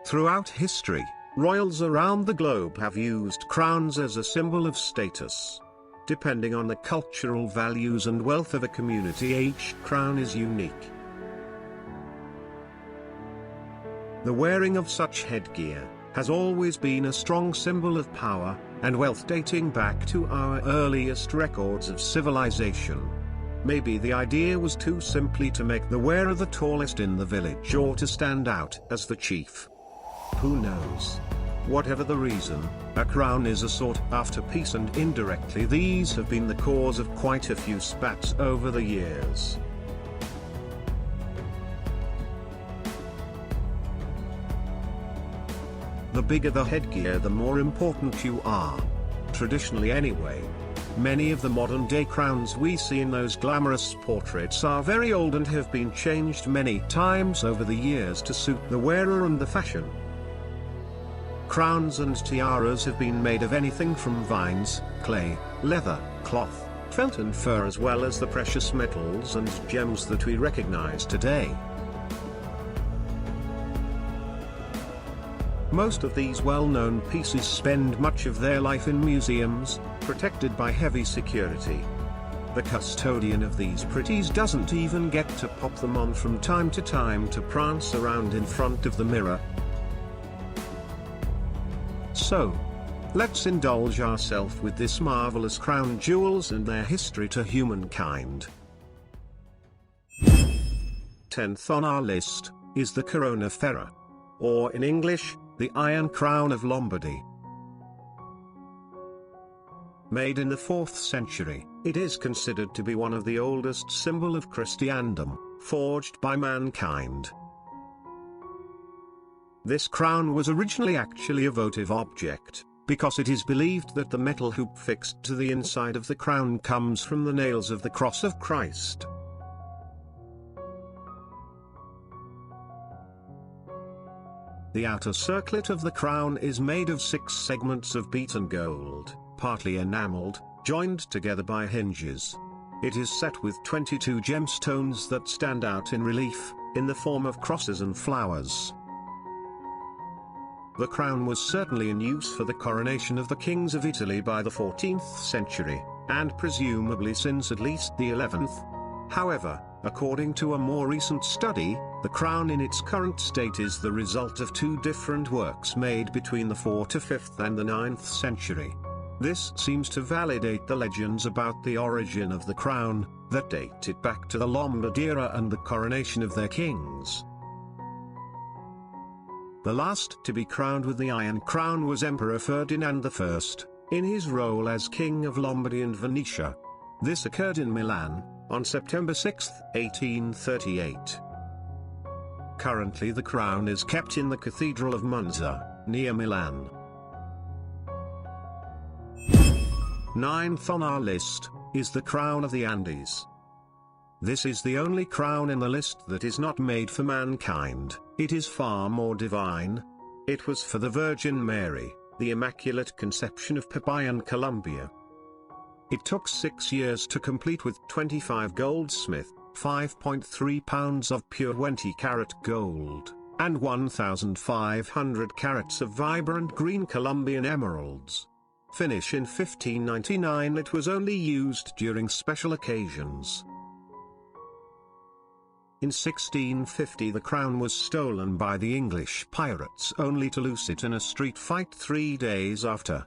Throughout history, royals around the globe have used crowns as a symbol of status. Depending on the cultural values and wealth of a community, each crown is unique. The wearing of such headgear has always been a strong symbol of power and wealth, dating back to our earliest records of civilization. Maybe the idea was to simply to make the wearer the tallest in the village, or to stand out as the chief. Who knows? Whatever the reason, a crown is a sought-after piece, and indirectly these have been the cause of quite a few spats over the years. The bigger the headgear, the more important you are. Traditionally anyway. Many of the modern-day crowns we see in those glamorous portraits are very old and have been changed many times over the years to suit the wearer and the fashion. Crowns and tiaras have been made of anything from vines, clay, leather, cloth, felt and fur, as well as the precious metals and gems that we recognize today. Most of these well-known pieces spend much of their life in museums, protected by heavy security. The custodian of these pretties doesn't even get to pop them on from time to time to prance around in front of the mirror. So, let's indulge ourselves with this marvelous crown jewels and their history to humankind. 10th on our list is the Corona Ferrea, or in English, the Iron Crown of Lombardy. Made in the 4th century, it is considered to be one of the oldest symbols of Christendom, forged by mankind. This crown was originally actually a votive object, because it is believed that the metal hoop fixed to the inside of the crown comes from the nails of the cross of Christ. The outer circlet of the crown is made of 6 segments of beaten gold, partly enameled, joined together by hinges. It is set with 22 gemstones that stand out in relief, in the form of crosses and flowers. The crown was certainly in use for the coronation of the kings of Italy by the 14th century, and presumably since at least the 11th. However, according to a more recent study, the crown in its current state is the result of 2 different works made between the 4th to 5th and the 9th century. This seems to validate the legends about the origin of the crown, that date it back to the Lombard era and the coronation of their kings. The last to be crowned with the Iron Crown was Emperor Ferdinand I, in his role as King of Lombardy and Venetia. This occurred in Milan, on September 6, 1838. Currently the crown is kept in the Cathedral of Monza, near Milan. 9th on our list is the Crown of the Andes. This is the only crown in the list that is not made for mankind. It is far more divine. It was for the Virgin Mary, the Immaculate Conception of Popayán, Colombia. It took 6 years to complete, with 25 goldsmith, 5.3 pounds of pure 20-carat gold, and 1,500 carats of vibrant green Colombian emeralds. Finish in 1599. It was only used during special occasions. In 1650 the crown was stolen by the English pirates, only to lose it in a street fight 3 days after.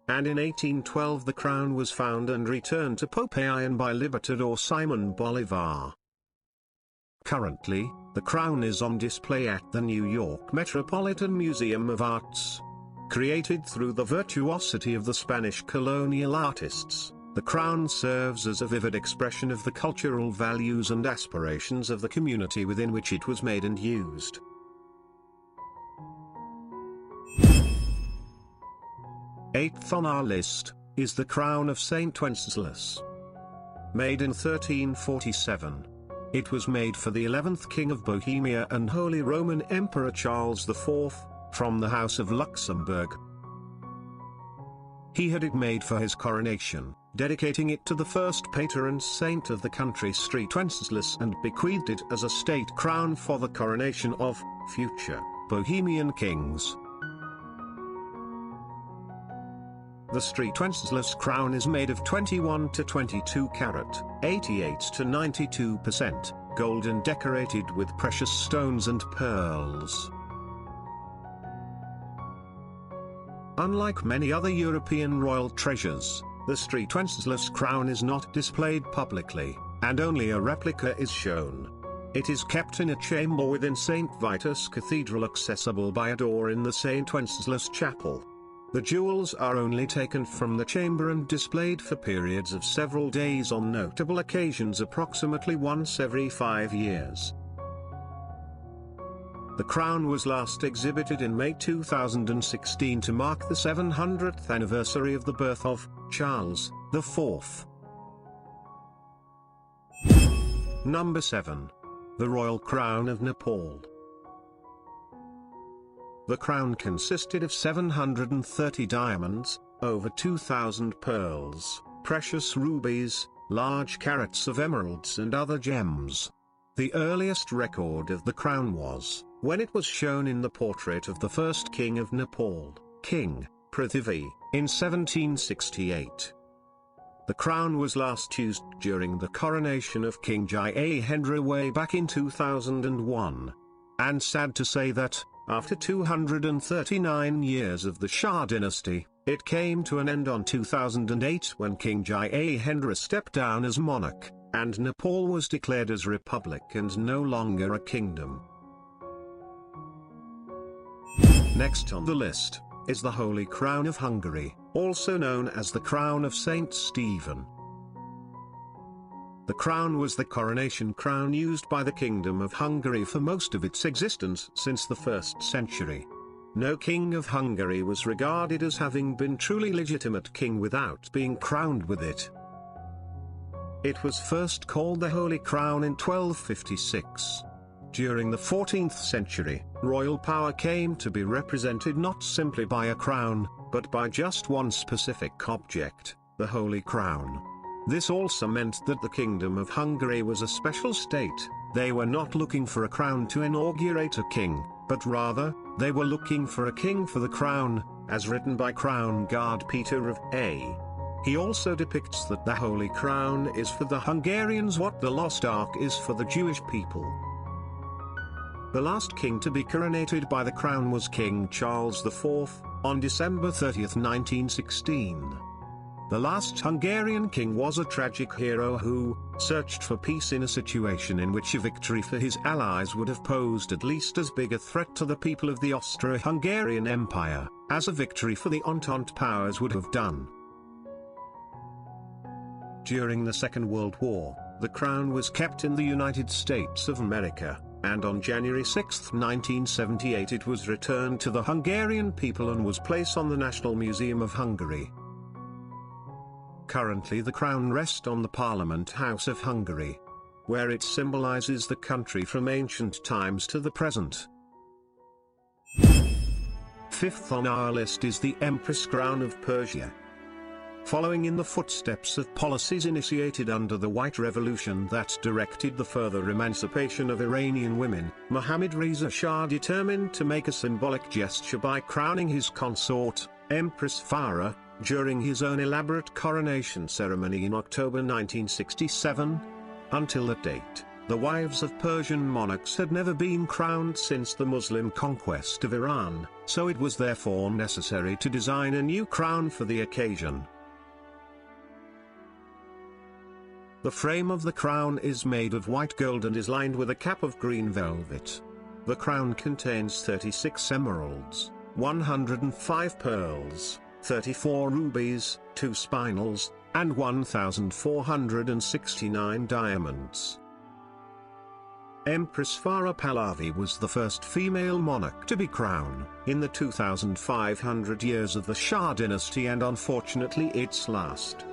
And in 1812 the crown was found and returned to Popayán by Libertador Simón Bolívar. Currently, the crown is on display at the New York Metropolitan Museum of Arts. Created through the virtuosity of the Spanish colonial artists, the crown serves as a vivid expression of the cultural values and aspirations of the community within which it was made and used. Eighth on our list is the crown of Saint Wenceslas. Made in 1347. It was made for the 11th King of Bohemia and Holy Roman Emperor Charles IV, from the House of Luxembourg. He had it made for his coronation, dedicating it to the first patron saint of the country, St. Wenceslas, and bequeathed it as a state crown for the coronation of future Bohemian kings. The Street Wenceslas crown is made of 21 to 22 carat, 88 to 92% gold and decorated with precious stones and pearls. Unlike many other European royal treasures, the Street Wenceslas crown is not displayed publicly, and only a replica is shown. It is kept in a chamber within St. Vitus Cathedral, accessible by a door in the St. Wenceslas Chapel. The jewels are only taken from the chamber and displayed for periods of several days on notable occasions, approximately once every 5 years. The crown was last exhibited in May 2016 to mark the 700th anniversary of the birth of Charles IV. Number 7. The Royal Crown of Nepal. The crown consisted of 730 diamonds, over 2,000 pearls, precious rubies, large carats of emeralds and other gems. The earliest record of the crown was when it was shown in the portrait of the first king of Nepal, King Prithvi, in 1768. The crown was last used during the coronation of King Jayehendra way back in 2001. And sad to say that, after 239 years of the Shah dynasty, it came to an end on 2008 when King Jayehendra stepped down as monarch, and Nepal was declared as republic and no longer a kingdom. Next on the list is the Holy Crown of Hungary, also known as the Crown of Saint Stephen. The crown was the coronation crown used by the Kingdom of Hungary for most of its existence since the 1st century. No king of Hungary was regarded as having been truly legitimate king without being crowned with it. It was first called the Holy Crown in 1256. During the 14th century, royal power came to be represented not simply by a crown, but by just one specific object, the Holy Crown. This also meant that the Kingdom of Hungary was a special state. They were not looking for a crown to inaugurate a king, but rather, they were looking for a king for the crown, as written by Crown Guard Peter of A. He also depicts that the Holy Crown is for the Hungarians what the Lost Ark is for the Jewish people. The last king to be coronated by the crown was King Charles IV, on December 30, 1916. The last Hungarian king was a tragic hero who searched for peace in a situation in which a victory for his allies would have posed at least as big a threat to the people of the Austro-Hungarian Empire, as a victory for the Entente powers would have done. During the Second World War, the crown was kept in the United States of America, and on January 6, 1978 it was returned to the Hungarian people and was placed on the National Museum of Hungary. Currently the crown rests on the Parliament House of Hungary, where it symbolizes the country from ancient times to the present. Fifth on our list is the Empress Crown of Persia. Following in the footsteps of policies initiated under the White Revolution that directed the further emancipation of Iranian women, Mohammad Reza Shah determined to make a symbolic gesture by crowning his consort, Empress Farah, during his own elaborate coronation ceremony in October 1967. Until that date, the wives of Persian monarchs had never been crowned since the Muslim conquest of Iran, so it was therefore necessary to design a new crown for the occasion. The frame of the crown is made of white gold and is lined with a cap of green velvet. The crown contains 36 emeralds, 105 pearls, 34 rubies, 2 spinels, and 1,469 diamonds. Empress Farah Pahlavi was the first female monarch to be crowned in the 2,500 years of the Shah dynasty and unfortunately its last.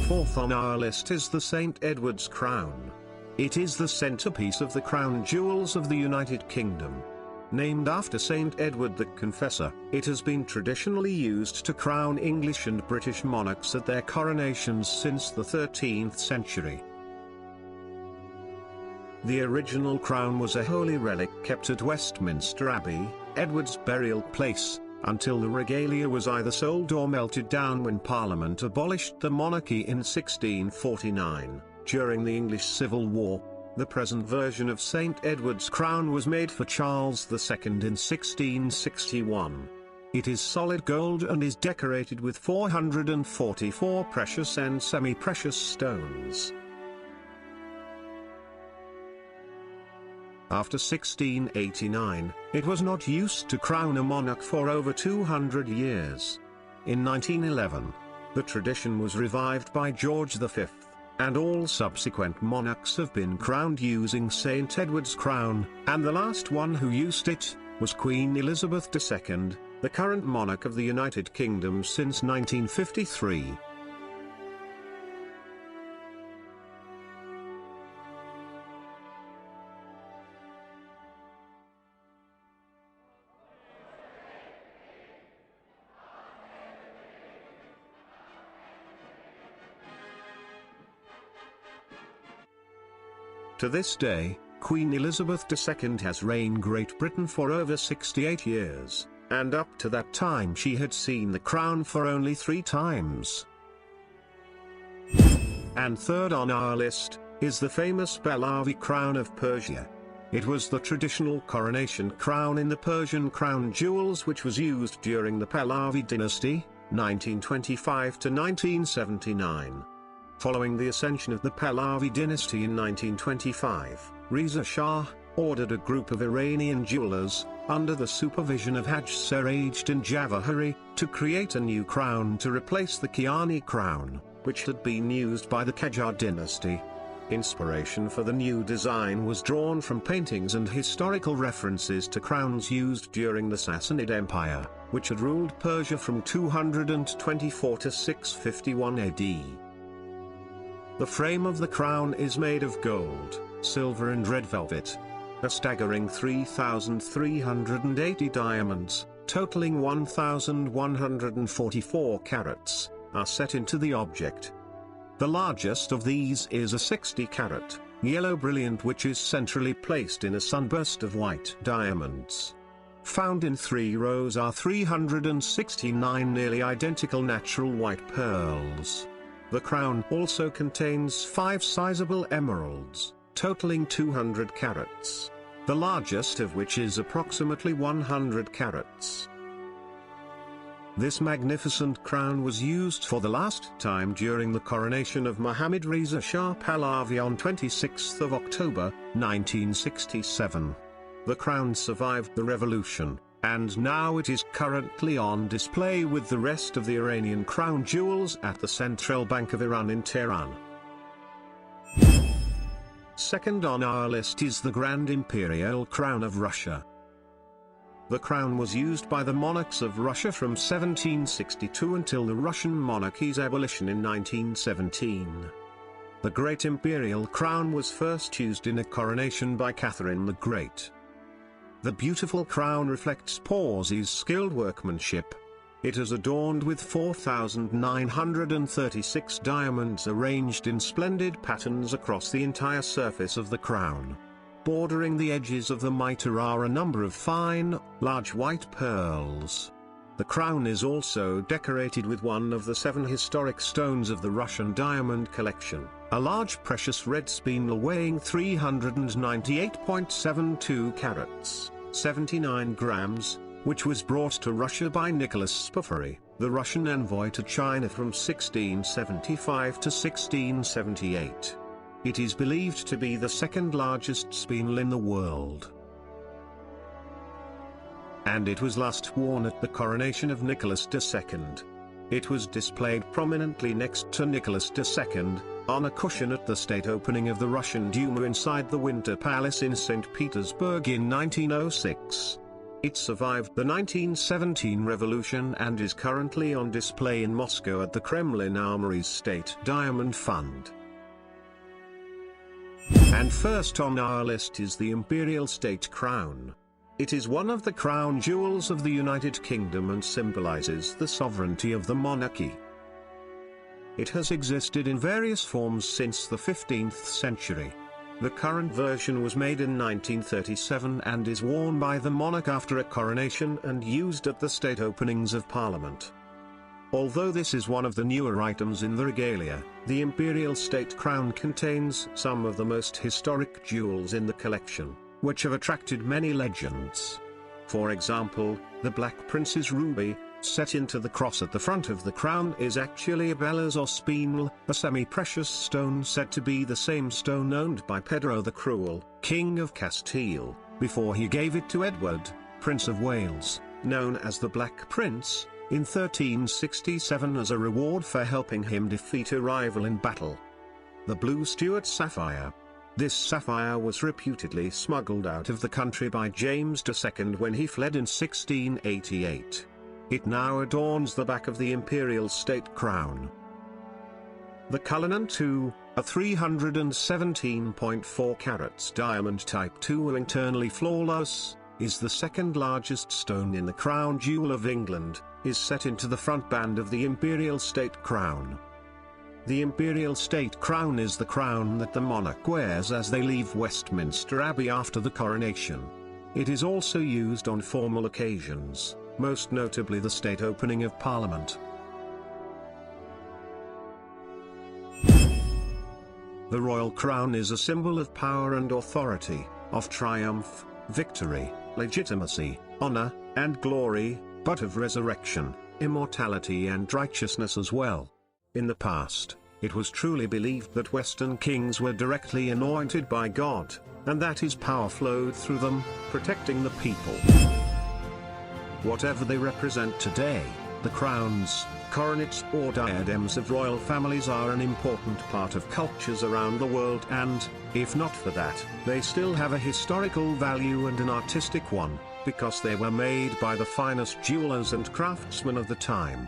Fourth on our list is the St. Edward's Crown. It is the centerpiece of the crown jewels of the United Kingdom. Named after Saint Edward the Confessor, it has been traditionally used to crown English and British monarchs at their coronations since the 13th century. The original crown was a holy relic kept at Westminster Abbey, Edward's burial place, until the regalia was either sold or melted down when Parliament abolished the monarchy in 1649. During the English Civil War, the present version of St. Edward's crown was made for Charles II in 1661. It is solid gold and is decorated with 444 precious and semi-precious stones. After 1689, it was not used to crown a monarch for over 200 years. In 1911, the tradition was revived by George V, and all subsequent monarchs have been crowned using St. Edward's crown, and the last one who used it was Queen Elizabeth II, the current monarch of the United Kingdom since 1953. To this day, Queen Elizabeth II has reigned Great Britain for over 68 years, and up to that time she had seen the crown for only 3 times. And third on our list is the famous Pahlavi crown of Persia. It was the traditional coronation crown in the Persian crown jewels which was used during the Pahlavi dynasty, 1925 to 1979. Following the ascension of the Pahlavi dynasty in 1925, Reza Shah ordered a group of Iranian jewelers, under the supervision of Haj Serajuddin Javahari, to create a new crown to replace the Kiani crown, which had been used by the Qajar dynasty. Inspiration for the new design was drawn from paintings and historical references to crowns used during the Sassanid Empire, which had ruled Persia from 224 to 651 AD. The frame of the crown is made of gold, silver and red velvet. A staggering 3,380 diamonds, totaling 1,144 carats, are set into the object. The largest of these is a 60-carat, yellow brilliant which is centrally placed in a sunburst of white diamonds. Found in 3 rows are 369 nearly identical natural white pearls. The crown also contains 5 sizable emeralds, totaling 200 carats, the largest of which is approximately 100 carats. This magnificent crown was used for the last time during the coronation of Mohammad Reza Shah Pahlavi on 26 October, 1967. The crown survived the revolution, and now it is currently on display with the rest of the Iranian crown jewels at the Central Bank of Iran in Tehran. Second on our list is the Grand Imperial Crown of Russia. The crown was used by the monarchs of Russia from 1762 until the Russian monarchy's abolition in 1917. The Great Imperial Crown was first used in a coronation by Catherine the Great. The beautiful crown reflects Porzy's skilled workmanship. It is adorned with 4,936 diamonds arranged in splendid patterns across the entire surface of the crown. Bordering the edges of the mitre are a number of fine, large white pearls. The crown is also decorated with one of the 7 historic stones of the Russian diamond collection, a large precious red spinel weighing 398.72 carats, 79 grams, which was brought to Russia by Nicholas Spaffary, the Russian envoy to China from 1675 to 1678. It is believed to be the 2nd largest spinel in the world. And it was last worn at the coronation of Nicholas II. It was displayed prominently next to Nicholas II, on a cushion at the state opening of the Russian Duma inside the Winter Palace in St. Petersburg in 1906. It survived the 1917 revolution and is currently on display in Moscow at the Kremlin Armory's State Diamond Fund. And first on our list is the Imperial State Crown. It is one of the crown jewels of the United Kingdom and symbolizes the sovereignty of the monarchy. It has existed in various forms since the 15th century. The current version was made in 1937 and is worn by the monarch after a coronation and used at the state openings of Parliament. Although this is one of the newer items in the regalia, the imperial state crown contains some of the most historic jewels in the collection, which have attracted many legends. For example, the Black Prince's ruby, set into the cross at the front of the crown, is actually a Bellas or spinel, a semi-precious stone said to be the same stone owned by Pedro the Cruel, King of Castile, before he gave it to Edward, Prince of Wales, known as the Black Prince, in 1367 as a reward for helping him defeat a rival in battle. The Blue Stuart sapphire. This sapphire was reputedly smuggled out of the country by James II when he fled in 1688. It now adorns the back of the imperial state crown. The Cullinan II, a 317.4 carats diamond type II internally flawless, is the second largest stone in the crown jewel of England, is set into the front band of the imperial state crown. The imperial state crown is the crown that the monarch wears as they leave Westminster Abbey after the coronation. It is also used on formal occasions, most notably the state opening of Parliament. The royal crown is a symbol of power and authority, of triumph, victory, legitimacy, honor, and glory, but of resurrection, immortality and righteousness as well. In the past, it was truly believed that Western kings were directly anointed by God, and that his power flowed through them, protecting the people. Whatever they represent today, the crowns, coronets or diadems of royal families are an important part of cultures around the world and, if not for that, they still have a historical value and an artistic one, because they were made by the finest jewelers and craftsmen of the time.